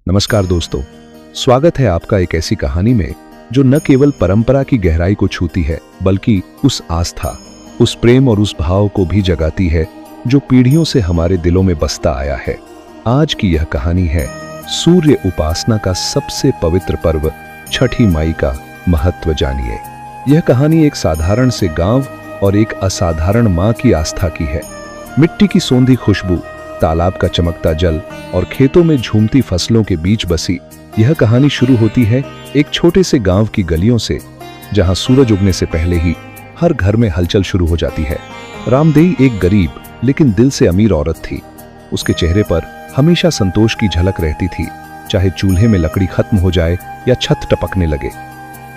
नमस्कार दोस्तों, स्वागत है आपका एक ऐसी कहानी में जो न केवल परंपरा की गहराई को छूती है बल्कि उस आस्था, उस प्रेम और उस भाव को भी जगाती है जो पीढ़ियों से हमारे दिलों में बसता आया है। आज की यह कहानी है सूर्य उपासना का सबसे पवित्र पर्व छठी माई का महत्व जानिए। यह कहानी एक साधारण से गांव और एक असाधारण मां की आस्था की है। मिट्टी की सोंधी खुशबू, तालाब का चमकता जल और खेतों में झूमती फसलों के बीच बसी यह कहानी शुरू होती है एक छोटे से गांव की गलियों से, जहां सूरज उगने से पहले ही हर घर में हलचल शुरू हो जाती है। रामदेई एक गरीब लेकिन दिल से अमीर औरत थी। उसके चेहरे पर हमेशा संतोष की झलक रहती थी, चाहे चूल्हे में लकड़ी खत्म हो जाए या छत टपकने लगे।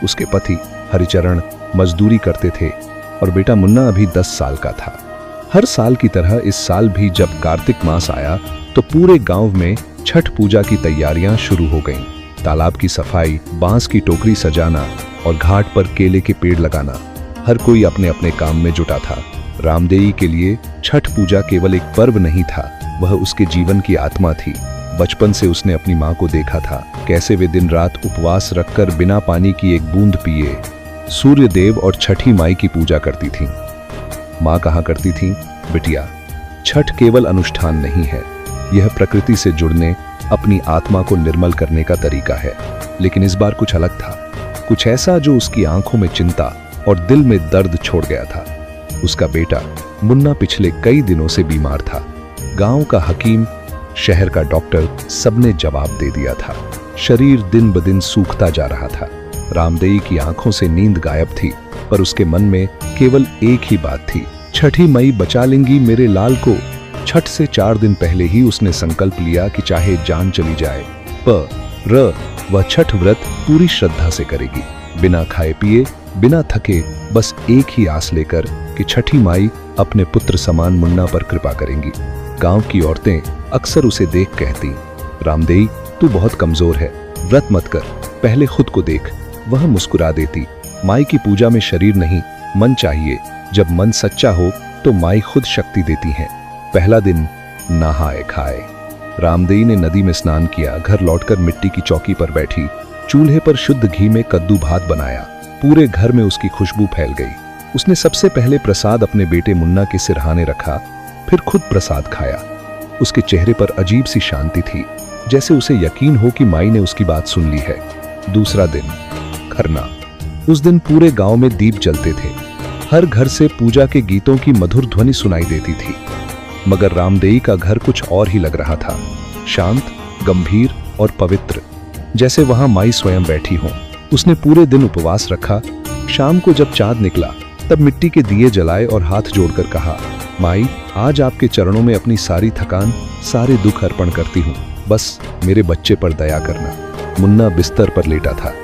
उसके पति हरिचरण मजदूरी करते थे और बेटा मुन्ना अभी 10 साल का था। हर साल की तरह इस साल भी जब कार्तिक मास आया तो पूरे गांव में छठ पूजा की तैयारियां शुरू हो गईं। तालाब की सफाई, बांस की टोकरी सजाना और घाट पर केले के पेड़ लगाना, हर कोई अपने अपने काम में जुटा था। रामदेई के लिए छठ पूजा केवल एक पर्व नहीं था, वह उसके जीवन की आत्मा थी। बचपन से उसने अपनी माँ को देखा था, कैसे वे दिन रात उपवास रखकर बिना पानी की एक बूंद पिए सूर्य देव और छठी माई की पूजा करती थीं। माँ कहा करती थी, बिटिया, छठ केवल अनुष्ठान नहीं है, यह प्रकृति से जुड़ने, अपनी आत्मा को निर्मल करने का तरीका है। लेकिन इस बार कुछ अलग था, कुछ ऐसा जो उसकी आंखों में चिंता और दिल में दर्द छोड़ गया था। उसका बेटा मुन्ना पिछले कई दिनों से बीमार था। गांव का हकीम, शहर का डॉक्टर, सबने जवाब दे दिया था। शरीर दिन ब दिन सूखता जा रहा था। रामदेई की आंखों से नींद गायब थी, पर उसके मन में केवल एक ही बात थी, छठी मई बचा लेंगी मेरे लाल को। छठ से 4 दिन पहले ही उसने संकल्प लिया कि चाहे जान चली जाए, वह छठ व्रत पूरी श्रद्धा से करेगी, बिना खाए पिए, बिना थके, बस एक ही आस लेकर कि छठी माई अपने पुत्र समान मुन्ना पर कृपा करेंगी। गांव की औरतें अक्सर उसे देख कहती, रामदेई, तू बहुत कमजोर है, व्रत मत कर, पहले खुद को देख। वह मुस्कुरा देती, माई की पूजा में शरीर नहीं, मन चाहिए। जब मन सच्चा हो तो माई खुद शक्ति देती हैं। पहला दिन नहाए खाए। रामदेई ने नदी में स्नान किया, घर लौटकर मिट्टी की चौकी पर बैठी, चूल्हे पर शुद्ध घी में कद्दू भात बनाया। पूरे घर में उसकी खुशबू फैल गई। उसने सबसे पहले प्रसाद अपने बेटे मुन्ना के सिरहाने रखा, फिर खुद प्रसाद खाया। उसके चेहरे पर अजीब सी शांति थी, जैसे उसे यकीन हो कि माई ने उसकी बात सुन ली है। दूसरा दिन खरना। उस दिन पूरे गांव में दीप जलते थे, हर घर से पूजा के गीतों की मधुर ध्वनि सुनाई देती थी। मगर रामदेई का घर कुछ और ही लग रहा था, शांत, गंभीर और पवित्र, जैसे वहां माई स्वयं बैठी हो। उसने पूरे दिन उपवास रखा। शाम को जब चांद निकला तब मिट्टी के दिए जलाए और हाथ जोड़कर कहा, माई, आज आपके चरणों में अपनी सारी थकान, सारे दुख अर्पण करती हूँ, बस मेरे बच्चे पर दया करना। मुन्ना बिस्तर पर लेटा था,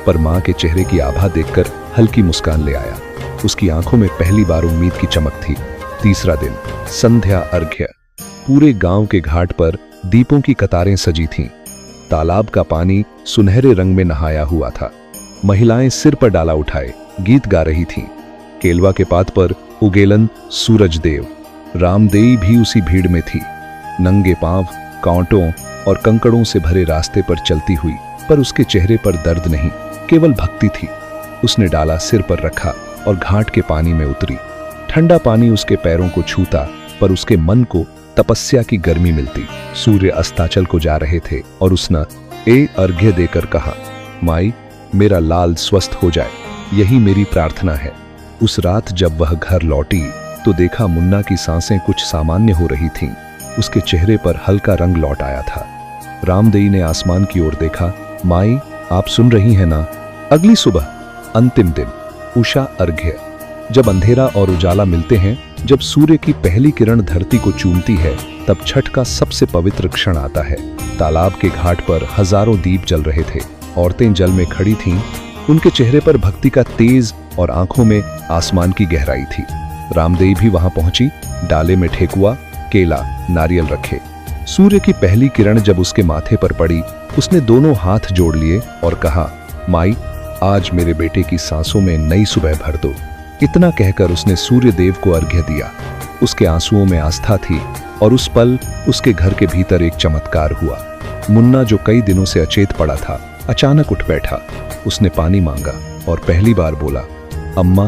पर मां के चेहरे की आभा देखकर हल्की मुस्कान ले आया। उसकी आंखों में पहली बार उम्मीद की चमक थी। तीसरा दिन संध्या अर्घ्य। पूरे गांव के घाट पर दीपों की कतारें सजी थीं। तालाब का पानी सुनहरे रंग में नहाया हुआ था। महिलाएं सिर पर डाला उठाए गीत गा रही थीं। केलवा के पात पर उगेलन सूरज देव। रामदेई भी उसी भीड़ में थी, नंगे पांव, कांटों और कंकड़ों से भरे रास्ते पर चलती हुई, पर उसके चेहरे पर दर्द नहीं, केवल भक्ति थी। उसने डाला सिर पर रखा और घाट के पानी में उतरी। ठंडा पानी उसके पैरों को छूता, पर उसके मन को तपस्या की गर्मी मिलती। सूर्य अस्ताचल को जा रहे थे और उसने अर्घ्य देकर कहा, माई, मेरा लाल स्वस्थ हो जाए, यही मेरी प्रार्थना है। उस रात जब वह घर लौटी तो देखा मुन्ना की सांसें कुछ सामान्य हो रही थीं। उसके चेहरे पर हल्का रंग लौट आया था। रामदेई ने आसमान की ओर देखा, माई, आप सुन रही हैं ना? अगली सुबह अंतिम दिन उषा अर्घ्य। जब अंधेरा और उजाला मिलते हैं, जब सूर्य की पहली किरण धरती को चूमती है, तब छठ का सबसे पवित्र क्षण आता है। तालाब के घाट पर हजारों दीप जल रहे थे। औरतें जल में खड़ी थीं, उनके चेहरे पर भक्ति का तेज और आंखों में आसमान की गहराई थी। रामदेई भी वहां पहुंची, डाले में ठेकुआ, केला, नारियल रखे। सूर्य की पहली किरण जब उसके माथे पर पड़ी, उसने दोनों हाथ जोड़ लिए और कहा, माई, आज मेरे बेटे की सांसों में नई सुबह भर दो। इतना कहकर उसने सूर्य देव को अर्घ्य दिया। उसके आंसुओं में आस्था थी और उस पल उसके घर के भीतर एक चमत्कार हुआ। मुन्ना जो कई दिनों से अचेत पड़ा था अचानक उठ बैठा। उसने पानी मांगा और पहली बार बोला, अम्मा।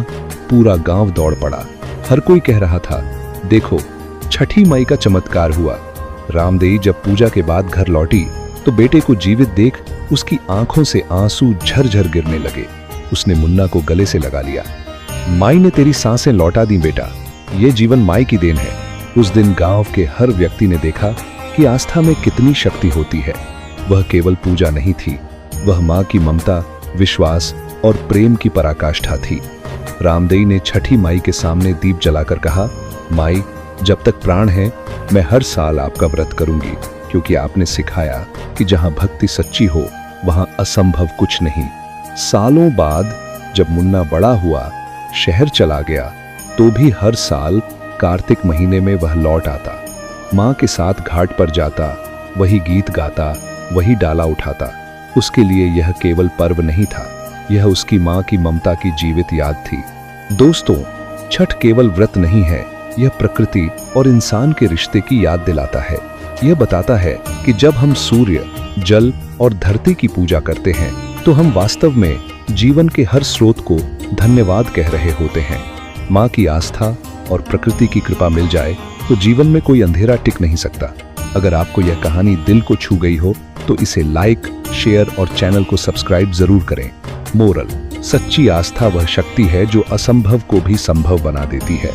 पूरा गांव दौड़ पड़ा। हर कोई कह रहा था, देखो छठी मई का चमत्कार हुआ। रामदेई जब पूजा के बाद घर लौटी तो बेटे को जीवित देख उसकी आंखों से आंसू झरझर गिरने लगे। उसने मुन्ना को गले से लगा लिया। माई ने तेरी सांसें लौटा दी बेटा, ये जीवन माई की देन है। उस दिन गांव के हर व्यक्ति ने देखा कि आस्था में कितनी शक्ति होती है। वह केवल पूजा नहीं थी, वह मां की ममता, विश्वास और प्रेम की पराकाष्ठा थी। रामदेई ने छठी माई के सामने दीप जलाकर कहा, माई जब तक प्राण है मैं हर साल आपका व्रत करूंगी, क्योंकि आपने सिखाया कि जहां भक्ति सच्ची हो वहां असंभव कुछ नहीं। सालों बाद जब मुन्ना बड़ा हुआ, शहर चला गया, तो भी हर साल कार्तिक महीने में वह लौट आता। मां के साथ घाट पर जाता, वही गीत गाता, वही डाला उठाता। उसके लिए यह केवल पर्व नहीं था, यह उसकी मां की ममता की जीवित याद थी। दोस्तों, छठ केवल व्रत नहीं है, यह प्रकृति और इंसान के रिश्ते की याद दिलाता है। यह बताता है कि जब हम सूर्य, जल और धरती की पूजा करते हैं तो हम वास्तव में जीवन के हर स्रोत को धन्यवाद कह रहे होते हैं। मां की आस्था और प्रकृति की कृपा मिल जाए तो जीवन में कोई अंधेरा टिक नहीं सकता। अगर आपको यह कहानी दिल को छू गई हो तो इसे लाइक, शेयर और चैनल को सब्सक्राइब जरूर करें। मोरल: सच्ची आस्था वह शक्ति है जो असंभव को भी संभव बना देती है।